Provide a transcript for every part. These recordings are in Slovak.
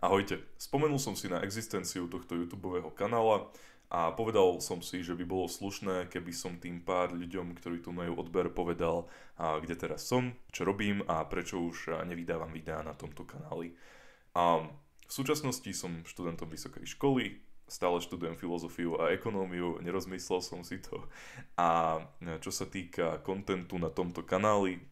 Ahojte, spomenul som si na existenciu tohto YouTubeového kanála a povedal som si, že by bolo slušné, keby som tým pár ľuďom, ktorí tu majú odber, povedal, kde teraz som, čo robím a prečo už nevydávam videá na tomto kanáli. V súčasnosti som študentom vysokej školy, stále študujem filozofiu a ekonómiu, nerozmyslel som si to. A čo sa týka kontentu na tomto kanáli,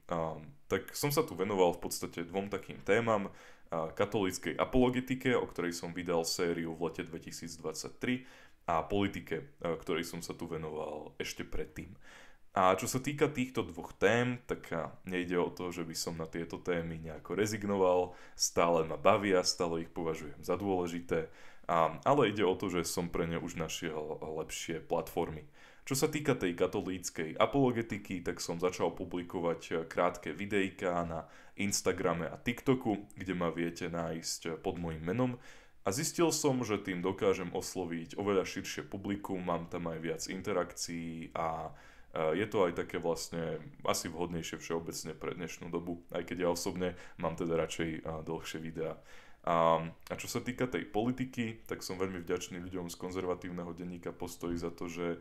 tak som sa tu venoval v podstate dvom takým témam. Katolíckej apologetike, o ktorej som vydal sériu v lete 2023 a politike, ktorej som sa tu venoval ešte predtým. A čo sa týka týchto dvoch tém, tak nejde o to, že by som na tieto témy nejako rezignoval, stále ma bavia, stále ich považujem za dôležité, ale ide o to, že som pre ne už našiel lepšie platformy. Čo sa týka tej katolíckej apologetiky, tak som začal publikovať krátke videjká na Instagrame a TikToku, kde ma viete nájsť pod môjim menom. A zistil som, že tým dokážem osloviť oveľa širšie publikum, mám tam aj viac interakcií a je to aj také vlastne asi vhodnejšie všeobecne pre dnešnú dobu, aj keď ja osobne mám teda radšej dlhšie videá. A čo sa týka tej politiky, tak som veľmi vďačný ľuďom z konzervatívneho denníka Postoj za to, že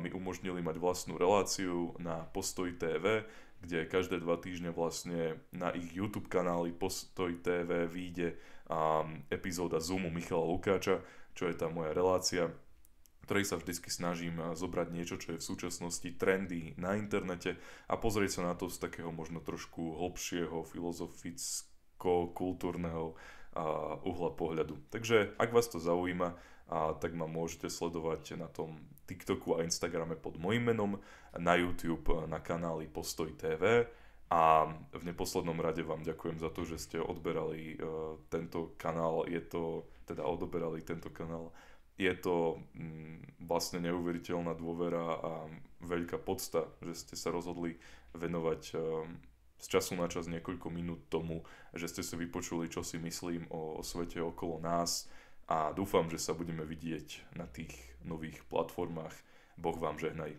mi umožnili mať vlastnú reláciu na Postoj TV, kde každé 2 týždne vlastne na ich YouTube kanáli Postoj TV vyjde epizóda Zoomu Michala Lukáča, čo je tá moja relácia, ktorej sa vždycky snažím zobrať niečo, čo je v súčasnosti trendy na internete a pozrieť sa na to z takého možno trošku hlbšieho, filozoficko-kultúrneho uhla pohľadu. Takže ak vás to zaujíma, tak ma môžete sledovať na tom TikToku a Instagrame pod mojim menom, na YouTube na kanáli Postoj TV a v neposlednom rade vám ďakujem za to, že ste odberali tento kanál, odoberali tento kanál. Je to vlastne neuveriteľná dôvera a veľká podsta, že ste sa rozhodli venovať z času na čas niekoľko minút tomu, že ste si vypočuli, čo si myslím o svete okolo nás a dúfam, že sa budeme vidieť na tých nových platformách. Boh vám žehnaj.